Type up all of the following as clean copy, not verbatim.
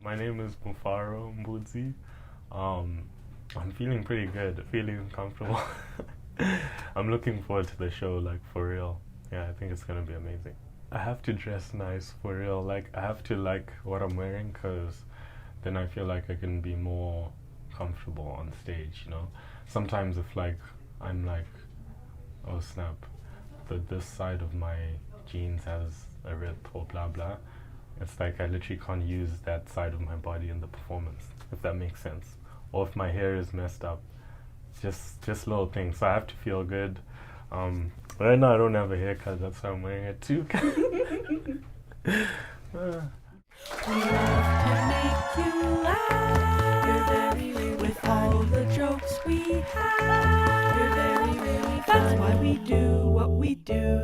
My name is Mufaro Mbudzi. I'm feeling pretty good, feeling comfortable. I'm looking forward to the show, like, for real. Yeah, I think it's gonna be amazing. I have to dress nice, for real. Like, I have to like what I'm wearing, because then I feel like I can be more comfortable on stage, you know? Sometimes if, like, I'm like, oh snap, this side of my jeans has a rip or blah blah, it's like I literally can't use that side of my body in the performance, if that makes sense. Or if my hair is messed up, just little things. So I have to feel good. Right now I don't have a haircut, that's why I'm wearing it too. We love to make you laugh. You're very, with all the jokes we have. You're very, really funny. That's why we do what we do.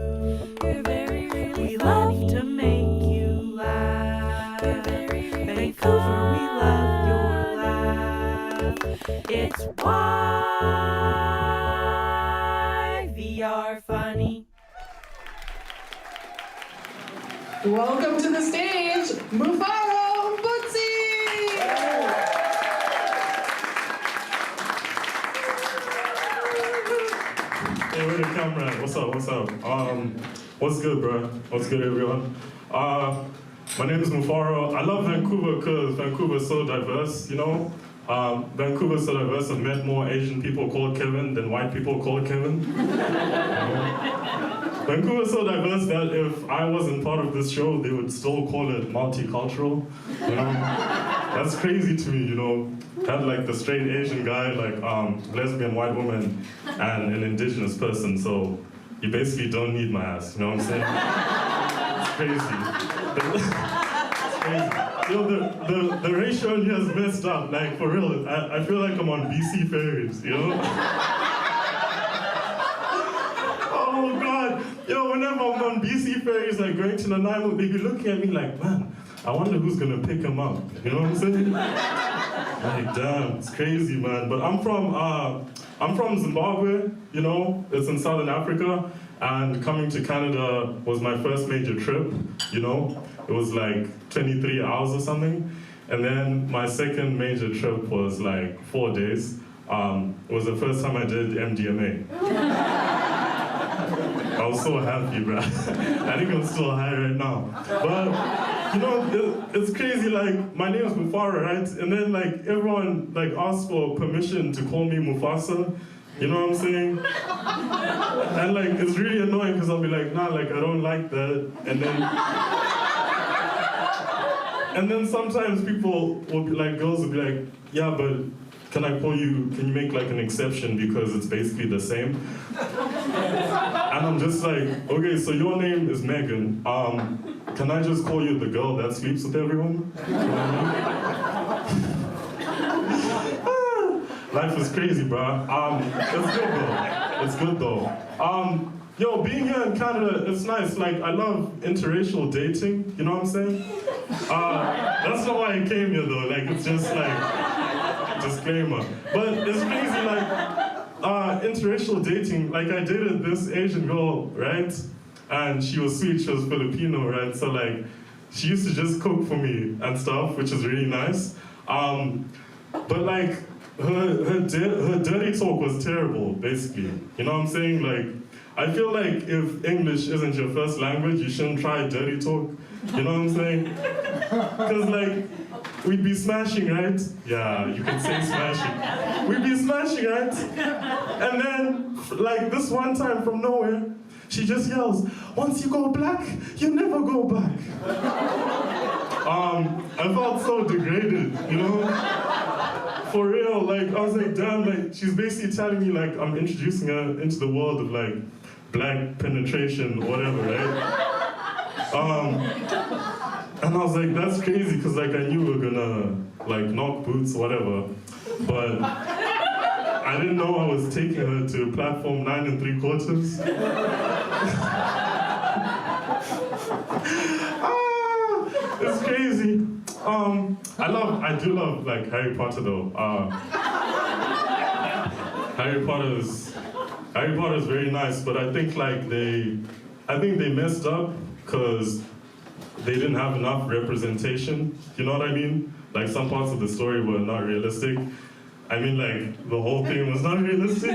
You're very, really we funny. Love to make you laugh. You're very, really Vancouver, fun. We love your laugh. It's YVR Funny. Welcome to the stage, Mufaro Mbudzi! Hey, where the camera at? What's up? What's good, bro? What's good, everyone? My name is Mufaro. I love Vancouver because Vancouver is so diverse, you know? Vancouver is so diverse. I've met more Asian people called Kevin than white people called Kevin. Vancouver is so diverse that if I wasn't part of this show, they would still call it multicultural. You know, that's crazy to me. You know, have like the straight Asian guy, like lesbian white woman, and an indigenous person. So you basically don't need my ass. You know what I'm saying? It's crazy. It's crazy. You know, the ratio in here is messed up. Like for real, I feel like I'm on BC ferries. You know. Oh God, yo, whenever I'm on BC ferries, like going to Nanaimo, they be looking at me like, man, I wonder who's gonna pick him up. You know what I'm saying? Like, damn, it's crazy, man. But I'm from Zimbabwe, you know, it's in Southern Africa, and coming to Canada was my first major trip, you know. It was like 23 hours or something. And then my second major trip was like 4 days. It was the first time I did MDMA. I was so happy, bro. I think I'm still high right now. But, you know, it's crazy, like, my name is Mufaro, right? And then, like, everyone, like, asks for permission to call me Mufasa. You know what I'm saying? And, like, it's really annoying because I'll be like, nah, like, I don't like that. And then sometimes people will be like, girls will be like, yeah, but can you make like an exception because it's basically the same? And I'm just like, okay, so your name is Megan. Can I just call you the girl that sleeps with everyone? You know what I mean? Life is crazy, bro. It's good though. It's good though. Yo, being here in Canada, it's nice. Like, I love interracial dating. You know what I'm saying? That's not why I came here though. Like, it's just like, disclaimer. But it's crazy, like, interracial dating. Like, I dated this Asian girl, right? And she was sweet, she was Filipino, right? So, like, she used to just cook for me and stuff, which is really nice. But, like, her dirty talk was terrible, basically. You know what I'm saying? Like, I feel like if English isn't your first language, you shouldn't try dirty talk. You know what I'm saying? Because, like, we'd be smashing, right? Yeah, you can say smashing. We'd be smashing, right? And then, like, this one time from nowhere, she just yells, once you go black, you never go back. I felt so degraded, you know? For real, like, I was like, damn, like, she's basically telling me, like, I'm introducing her into the world of, like, black penetration or whatever, right? And I was like, that's crazy, because, like, I knew we were gonna, like, knock boots or whatever, but I didn't know I was taking her to platform 9 3/4. It's crazy. I do love, like, Harry Potter, though. Harry Potter is very nice, but I think, like, they messed up, because they didn't have enough representation, you know what I mean? like some parts of the story were not realistic. I mean, like the whole thing was not realistic.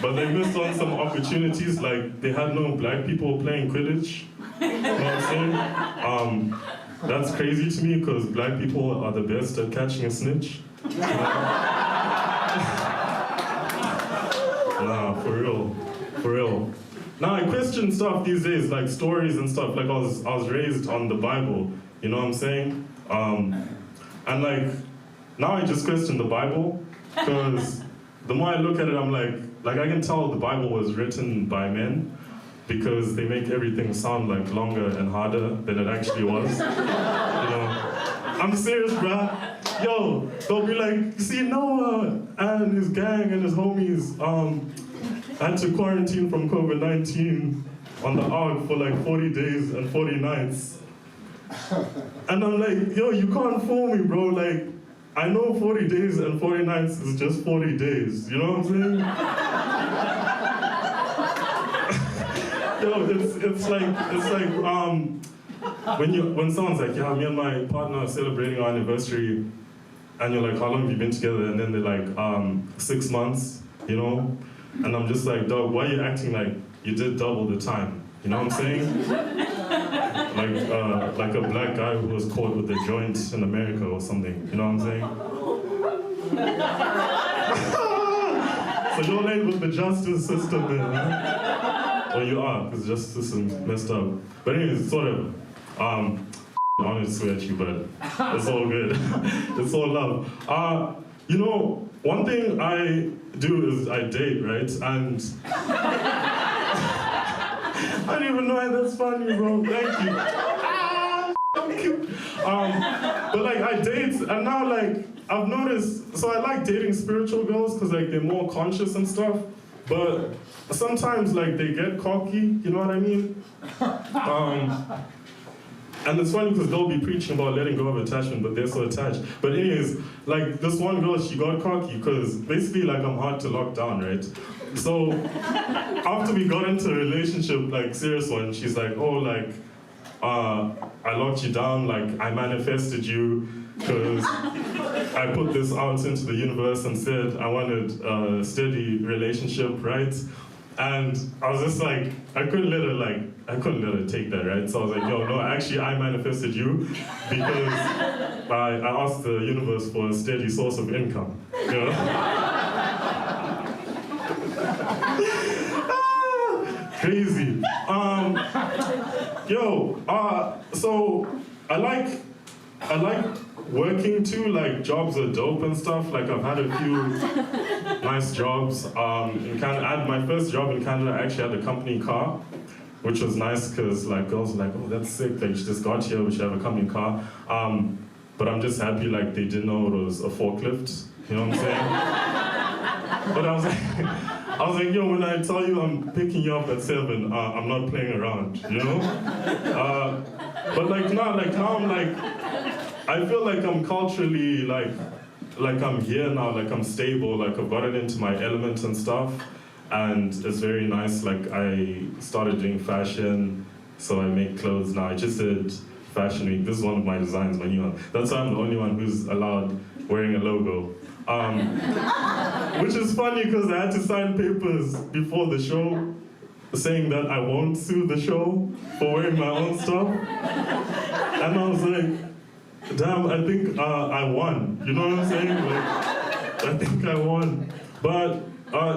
But they missed on some opportunities, like they had no black people playing Quidditch. You know what I'm saying? That's crazy to me because black people are the best at catching a snitch. Nah, for real, for real. Now I question stuff these days, like stories and stuff. Like I was raised on the Bible, you know what I'm saying? And like now I just question the Bible because the more I look at it, I'm like I can tell the Bible was written by men because they make everything sound like longer and harder than it actually was. You know, I'm serious, bruh. Yo, they'll be like, see, Noah and his gang and his homies had to quarantine from COVID-19 on the ark for like 40 days and 40 nights. And I'm like, yo, you can't fool me, bro. Like, I know 40 days and 40 nights is just 40 days. You know what I'm saying? Yo, it's like when someone's like, yeah, me and my partner are celebrating our anniversary, and you're like, how long have you been together? And then they're like, 6 months, you know? And I'm just like, dog, why are you acting like you did double the time? You know what I'm saying? Like a black guy who was caught with a joint in America or something. You know what I'm saying? So you're late with the justice system then, huh? Or you are, because the justice system's messed up. But anyways, sort of, I wanted to swear at you, but it's all good. It's all love. You know, one thing I do is I date, right? And I don't even know why that's funny, bro. Thank you. But like I date, and now like I've noticed, so I like dating spiritual girls because like they're more conscious and stuff. But sometimes like they get cocky, you know what I mean? And it's funny because they'll be preaching about letting go of attachment, but they're so attached. But anyways, like this one girl, she got cocky because basically like I'm hard to lock down, right? So after we got into a relationship, like serious one, she's like, oh, like, I locked you down, like I manifested you because I put this out into the universe and said I wanted a steady relationship, right? And I was just like, I couldn't let her take that, right? So I was like, yo, no, actually I manifested you because I asked the universe for a steady source of income, you know? Crazy. So I like working too, like jobs are dope and stuff. Like I've had a few nice jobs. In Canada, my first job in Canada, I actually had a company car, which was nice because like girls were like, oh, that's sick, like you just got here, we should have a company car. But I'm just happy like they didn't know it was a forklift, you know what I'm saying? But I was like, yo, when I tell you I'm picking you up at 7, I'm not playing around, you know? But like now I'm like, I feel like I'm culturally like I'm here now, like I'm stable, like I've gotten into my element and stuff, and it's very nice. Like I started doing fashion, so I make clothes now. I just did Fashion Week. This is one of my designs, my new one. That's why I'm the only one who's allowed wearing a logo. Which is funny because I had to sign papers before the show saying that I won't sue the show for wearing my own stuff. And I was like, damn, I think I won. You know what I'm saying? Like, I think I won. But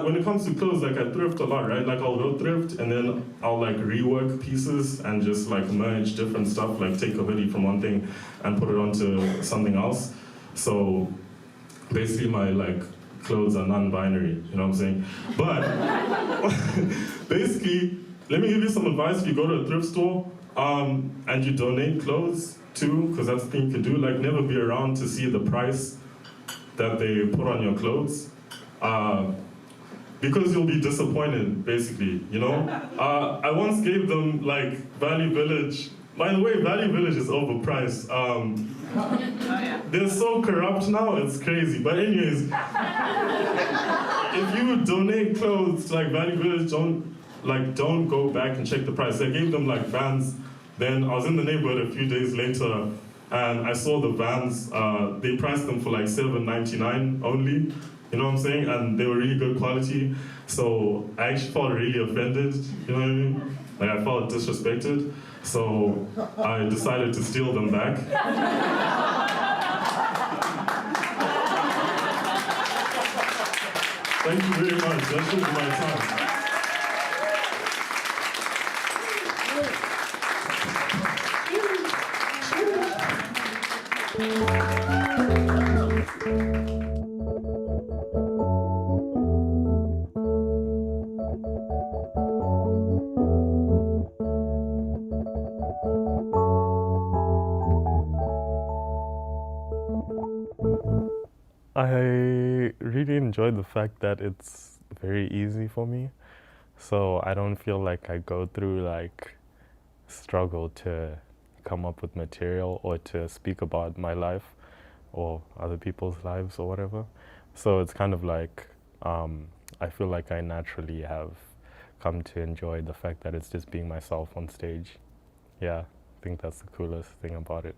when it comes to clothes, like I thrift a lot, right? Like I'll go thrift and then I'll like rework pieces and just like merge different stuff, like take a hoodie from one thing and put it onto something else. So basically my like clothes are non-binary, you know what I'm saying? But basically, let me give you some advice. If you go to a thrift store and you donate clothes too, because that's the thing you can do, like never be around to see the price that they put on your clothes. Because you'll be disappointed, basically, you know? I once gave them like Value Village. By the way, Value Village is overpriced. They're so corrupt now, it's crazy. But anyways, if you donate clothes to like Value Village, don't go back and check the price. I gave them like Vans. Then I was in the neighborhood a few days later, and I saw the Vans. They priced them for like $7.99 only. You know what I'm saying? And they were really good quality. So I actually felt really offended. You know what I mean? Like I felt disrespected. So I decided to steal them back. Thank you very much. That took my time. I really enjoy the fact that it's very easy for me. So I don't feel like I go through like struggle to come up with material or to speak about my life or other people's lives or whatever. So it's kind of like I feel like I naturally have come to enjoy the fact that it's just being myself on stage. Yeah, I think that's the coolest thing about it.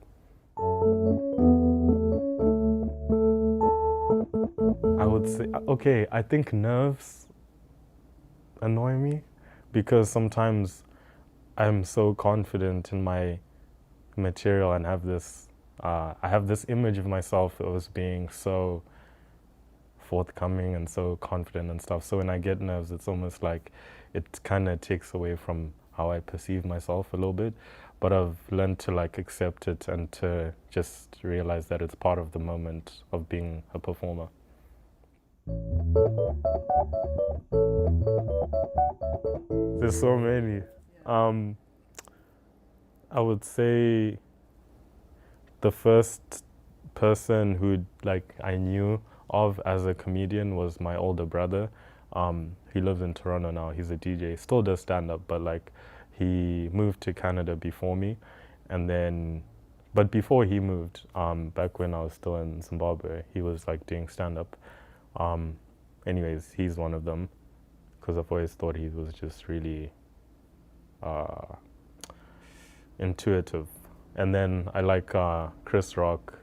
I would say, okay, I think nerves annoy me because sometimes I'm so confident in my material and have this, I have this image of myself as being so forthcoming and so confident and stuff. So when I get nerves, it's almost like it kind of takes away from how I perceive myself a little bit. But I've learned to like accept it and to just realize that it's part of the moment of being a performer. There's so many. I would say the first person who like I knew of as a comedian was my older brother. He lives in Toronto now. He's a DJ. Still does stand up, but like he moved to Canada before me, and then, but before he moved, back when I was still in Zimbabwe, he was like doing stand up. Anyways, he's one of them because I've always thought he was just really intuitive. And then I like Chris Rock,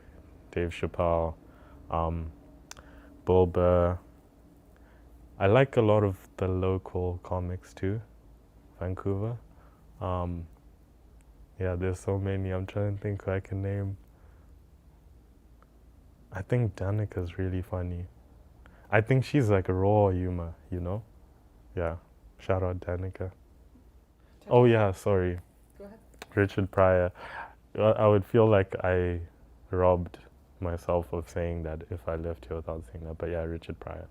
Dave Chappelle, Bill Burr. I like a lot of the local comics too, Vancouver. Yeah, there's so many. I'm trying to think who I can name. I think Danica's really funny. I think she's like a raw humor, you know? Yeah, shout out Danica. Oh yeah, sorry. Go ahead. Richard Pryor. I would feel like I robbed myself of saying that if I left here without saying that, but yeah, Richard Pryor.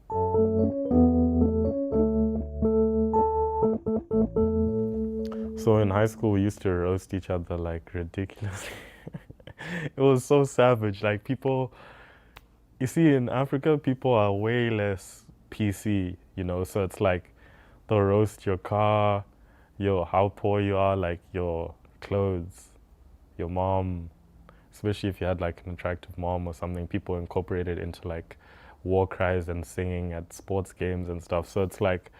So in high school, we used to roast each other like ridiculously. It was so savage. Like people, you see in Africa, people are way less PC, you know? So it's like they'll roast your car, how poor you are, like your clothes, your mom, especially if you had like an attractive mom or something. People incorporate it into like war cries and singing at sports games and stuff. So it's like,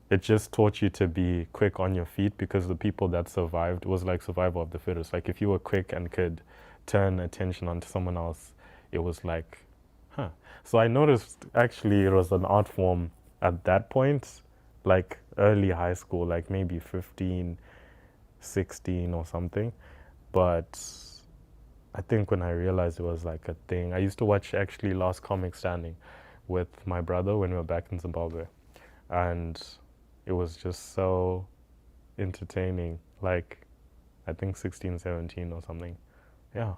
it just taught you to be quick on your feet because the people that survived was like survival of the fittest. Like if you were quick and could turn attention onto someone else, it was like, huh. So I noticed actually it was an art form at that point, like early high school, like maybe 15, 16 or something. But I think when I realized it was like a thing, I used to watch actually Last Comic Standing with my brother when we were back in Zimbabwe. And it was just so entertaining, like I think 16, 17 or something. Yeah,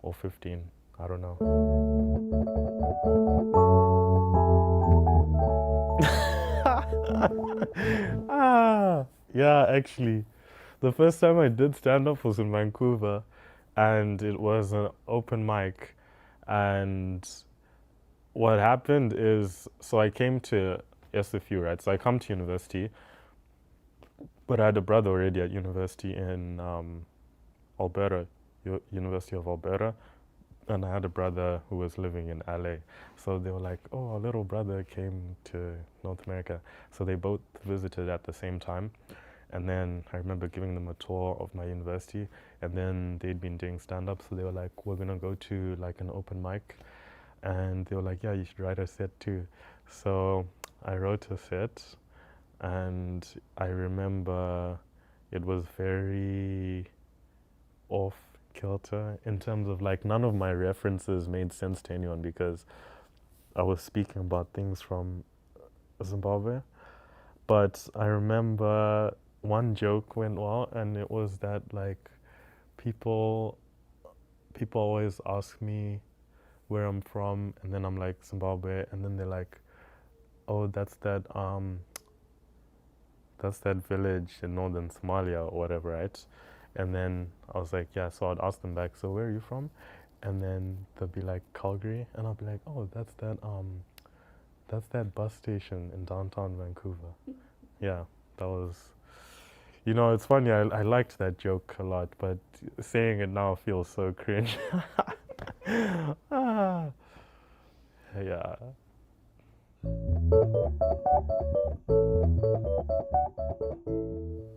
or 15, I don't know. Yeah, actually, the first time I did stand up was in Vancouver, and it was an open mic. And what happened is, so I came to SFU, right? So I come to university, but I had a brother already at university in Alberta, University of Alberta, and I had a brother who was living in LA. So they were like, oh, our little brother came to North America. So they both visited at the same time. And then I remember giving them a tour of my university, and then they'd been doing stand-up, so they were like, we're gonna go to like an open mic, and they were like, yeah, you should write a set too. So I wrote a set, and I remember it was very off kilter in terms of like none of my references made sense to anyone because I was speaking about things from Zimbabwe. But I remember one joke went well, and it was that like people always ask me where I'm from, and then I'm like Zimbabwe, and then they're like, oh, that's that village in northern Somalia or whatever, right? And then I was like, yeah, so I'd ask them back, so where are you from? And then they'll be like, Calgary, and I'll be like, oh, that's that bus station in downtown Vancouver. Yeah, that was, you know, it's funny, I liked that joke a lot, but saying it now feels so cringe. Ah, yeah.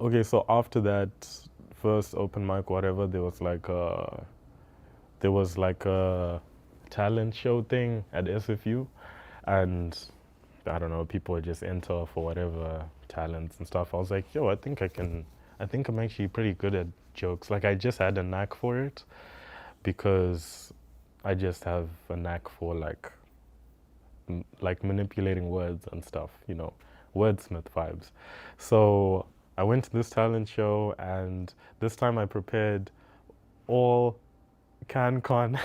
Okay, so after that first open mic, whatever, there was like a talent show thing at SFU, and I don't know, people would just enter for whatever talents and stuff. I was like, yo, I think I'm actually pretty good at jokes. Like I just had a knack for it because I just have a knack for like manipulating words and stuff, you know, wordsmith vibes. So I went to this talent show, and this time I prepared all CanCon.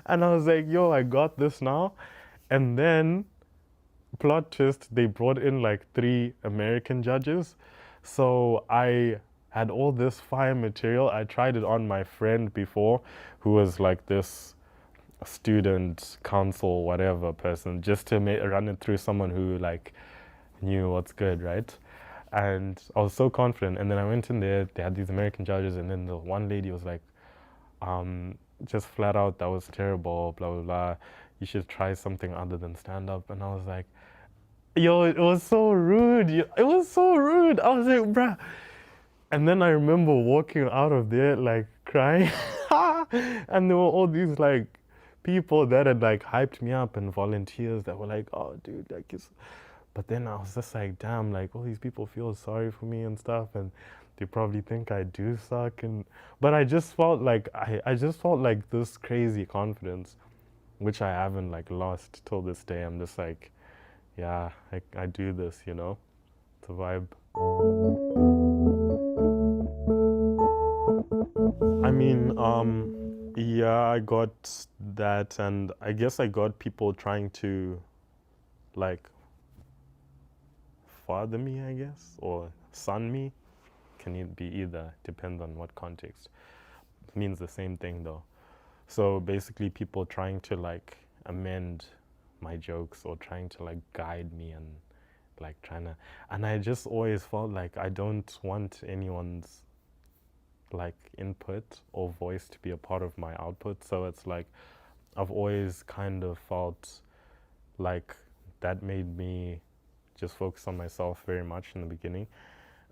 And I was like, yo, I got this now. And then, plot twist, they brought in like 3 American judges. So I had all this fire material. I tried it on my friend before, who was like this student council whatever person, just to run it through someone who like knew what's good, right? And I was so confident. And then I went in there, they had these American judges, and then the one lady was like, just flat out, that was terrible, blah, blah, blah. You should try something other than stand-up. And I was like, yo, it was so rude. It was so rude. I was like, bruh. And then I remember walking out of there, like, crying. And there were all these, like, people that had, like, hyped me up, and volunteers that were like, oh, dude, like, it's... But then I was just like, damn, like, all these people feel sorry for me and stuff, and they probably think I do suck. But I just felt like, I just felt like this crazy confidence, which I haven't, like, lost till this day. I'm just like, yeah, I do this, you know? It's a vibe. I mean, yeah, I got that, and I guess I got people trying to, like, father me, I guess, or son me. Can it be either? Depends on what context. It means the same thing, though. So basically, people trying to, like, amend my jokes or trying to, like, guide me and, like, and I just always felt like I don't want anyone's, like, input or voice to be a part of my output. So it's like I've always kind of felt like that made me just focus on myself very much in the beginning.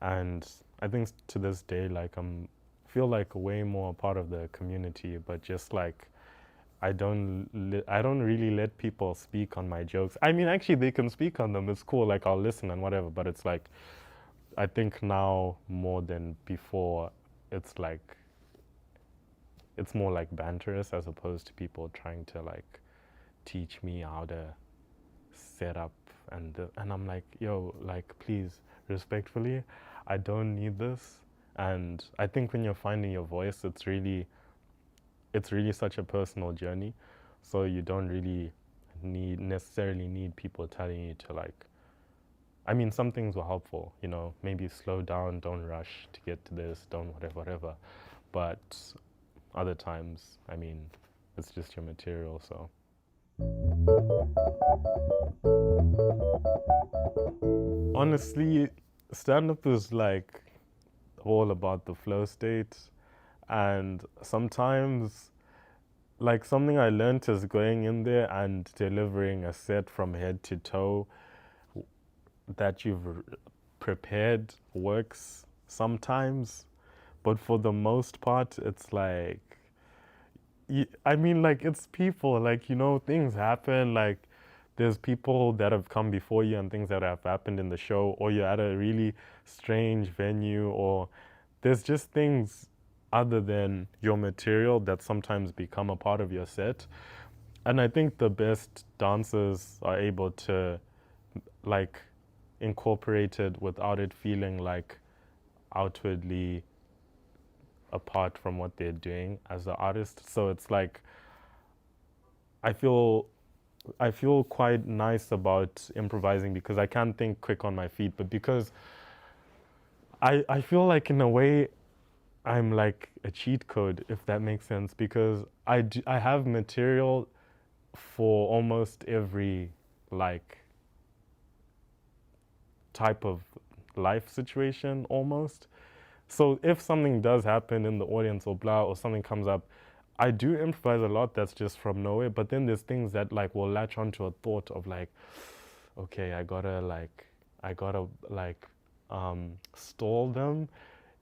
And I think to this day, like, feel like way more a part of the community, but just like I don't really let people speak on my jokes. I mean, actually, they can speak on them. It's cool. Like, I'll listen and whatever. But it's like, I think now more than before, it's like, it's more like banterous as opposed to people trying to, like, teach me how to set up. And I'm like, yo, like, please, respectfully, I don't need this. And I think when you're finding your voice, it's really such a personal journey. So you don't really necessarily need people telling you to, like, I mean, some things were helpful, you know, maybe slow down, don't rush to get to this, don't whatever. But other times, I mean, it's just your material, so. Honestly, stand-up is like all about the flow state, and sometimes, like, something I learned is going in there and delivering a set from head to toe that you've prepared works sometimes, but for the most part, it's like, I mean, like, it's people, like, you know, things happen, like, there's people that have come before you and things that have happened in the show, or you're at a really strange venue, or there's just things other than your material that sometimes become a part of your set. And I think the best dancers are able to, like, incorporate it without it feeling like outwardly apart from what they're doing as an artist. So it's like, I feel quite nice about improvising because I can't think quick on my feet, but because I feel like in a way I'm like a cheat code, if that makes sense, because I have material for almost every like type of life situation almost. So if something does happen in the audience or blah, or something comes up, I do improvise a lot that's just from nowhere, but then there's things that like will latch onto a thought of like, okay, I gotta stall them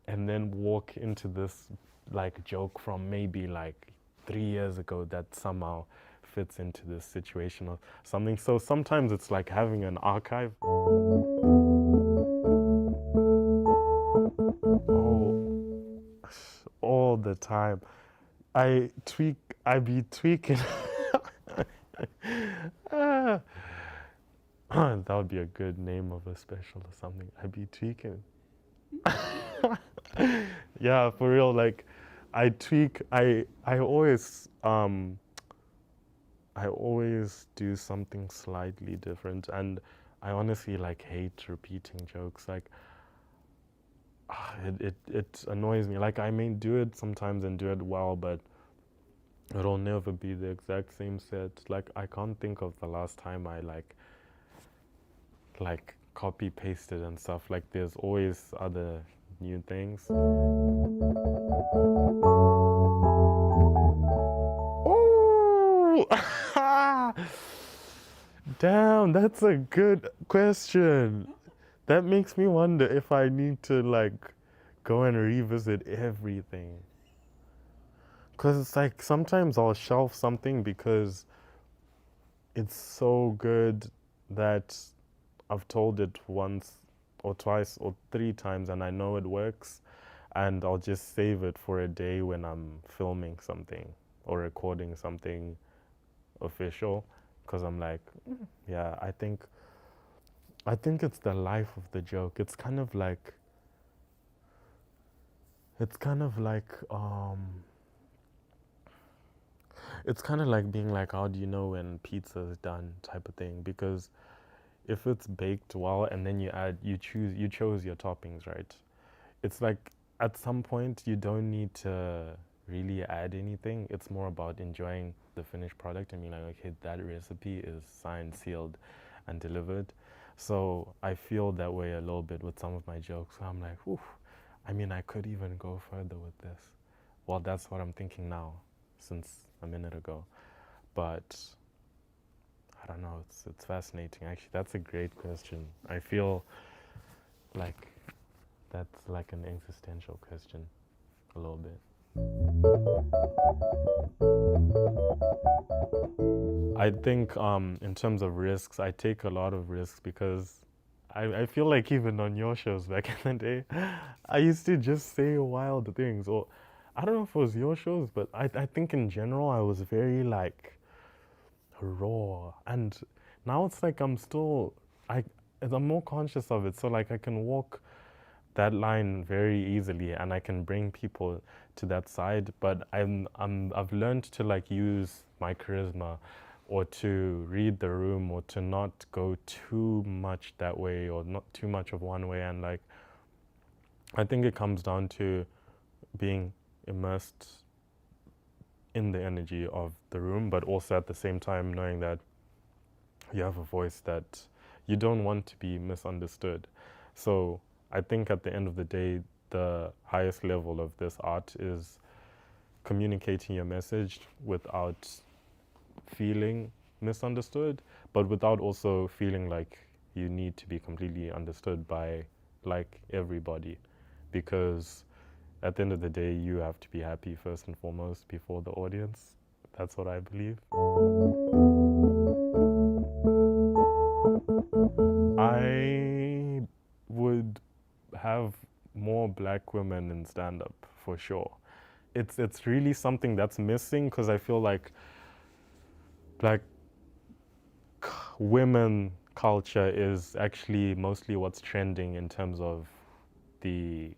and then walk into this like joke from maybe like 3 years ago that somehow fits into this situation or something. So sometimes it's like having an archive. Oh, all the time. I be tweaking. Ah. That would be a good name of a special or something. I be tweaking. Yeah, for real. Like, I tweak. I always do something slightly different, and I honestly like hate repeating jokes. Like, it annoys me. Like, I may do it sometimes and do it well, but it'll never be the exact same set. Like, I can't think of the last time I like copy pasted and stuff. Like, there's always other new things. Oh, damn, that's a good question. That makes me wonder if I need to like go and revisit everything. Because it's like sometimes I'll shelf something because it's so good that I've told it once or twice or 3 times and I know it works, and I'll just save it for a day when I'm filming something or recording something official, because I'm like, yeah, I think it's the life of the joke. It's kind of like it's kind of like being like, how do you know when pizza is done, type of thing, because if it's baked well and then you chose your toppings, right? It's like at some point you don't need to really add anything. It's more about enjoying the finished product and being like, okay, that recipe is signed, sealed, and delivered. So I feel that way a little bit with some of my jokes. So I'm like, oof, I mean, I could even go further with this. Well, that's what I'm thinking now since a minute ago. But I don't know, it's fascinating. Actually, that's a great question. I feel like that's like an existential question a little bit. I think in terms of risks, I take a lot of risks because I feel like even on your shows back in the day, I used to just say wild things. Or I don't know if it was your shows, but I think in general I was very like raw. And now it's like I'm more conscious of it. So like I can walk that line very easily and I can bring people to that side, but I've learned to like use my charisma or to read the room or to not go too much that way or not too much of one way. And like I think it comes down to being immersed in the energy of the room, but also at the same time knowing that you have a voice that you don't want to be misunderstood. So I think at the end of the day, the highest level of this art is communicating your message without feeling misunderstood, but without also feeling like you need to be completely understood by like everybody, because at the end of the day, you have to be happy first and foremost before the audience. That's what I believe. I would have more black women in stand-up for sure. It's really something that's missing, because I feel like black women culture is actually mostly what's trending in terms of the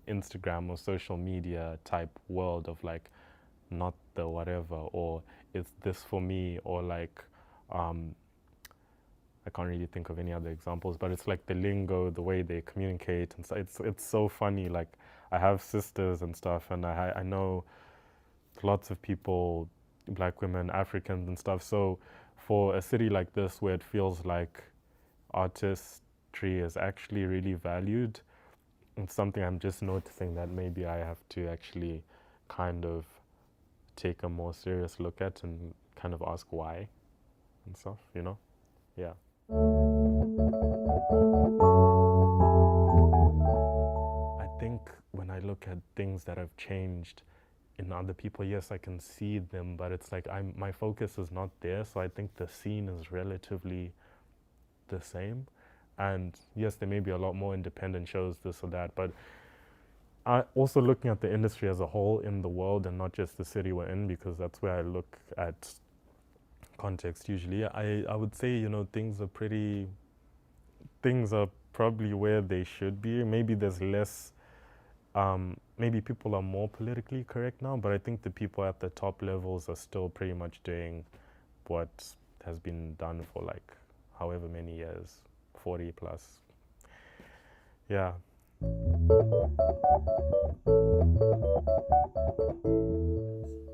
Instagram or social media type world of like, not the whatever, or it's this for me, or like I can't really think of any other examples, but it's like the lingo, the way they communicate, and so it's so funny. Like, I have sisters and stuff, and I know lots of people, black women, Africans and stuff. So for a city like this, where it feels like artistry is actually really valued, it's something I'm just noticing that maybe I have to actually kind of take a more serious look at and kind of ask why and stuff, you know? Yeah. I think when I look at things that have changed in other people, yes, I can see them, but it's like my focus is not there, so I think the scene is relatively the same. And yes, there may be a lot more independent shows, this or that, but also looking at the industry as a whole in the world and not just the city we're in, because that's where I look at context usually. I would say, you know, things are probably where they should be. Maybe there's less, maybe people are more politically correct now, but I think the people at the top levels are still pretty much doing what has been done for like however many years, 40 plus. Yeah.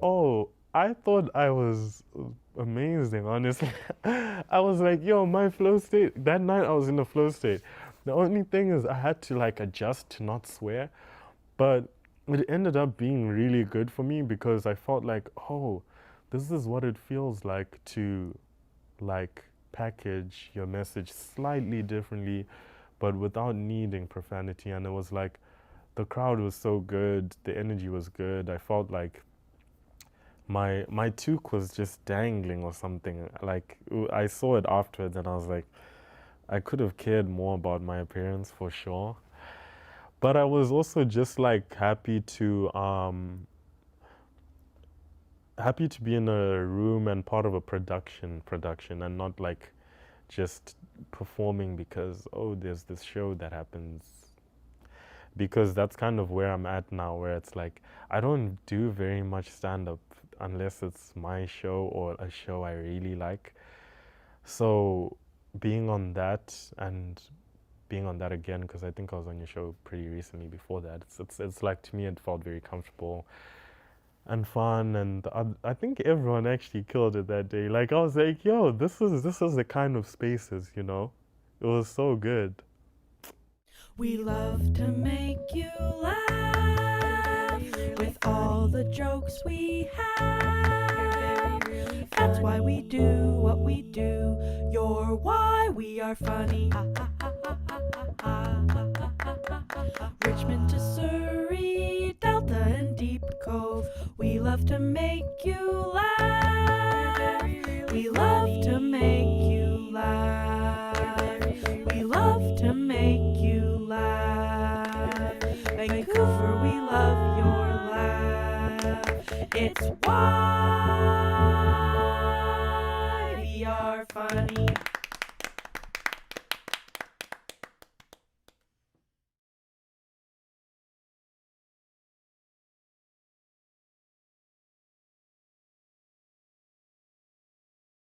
Oh, I thought I was amazing, honestly. I was like, yo, my flow state, that night I was in a flow state. The only thing is I had to like adjust to not swear, but it ended up being really good for me, because I felt like, oh, this is what it feels like to like package your message slightly differently, but without needing profanity. And it was like, the crowd was so good, the energy was good. I felt like my toque was just dangling or something. Like, I saw it afterwards and I was like, I could have cared more about my appearance for sure. But I was also just like happy to be in a room and part of a production and not like just performing because, oh, there's this show that happens. Because that's kind of where I'm at now, where it's like, I don't do very much stand-up unless it's my show or a show I really like. So being on that and being on that again, because I think I was on your show pretty recently before that, it's like, to me, it felt very comfortable and fun, and I think everyone actually killed it that day. Like, I was like, yo, this is the kind of spaces, you know? It was so good. We love to make you laugh with all the jokes we have. That's why we do what we do. You're why we are funny. Richmond to Surrey, Delta and Deep Cove. We love to make you laugh. We love to make you laugh. We love to make you laugh. Vancouver, we love your laugh. It's YVR Funny.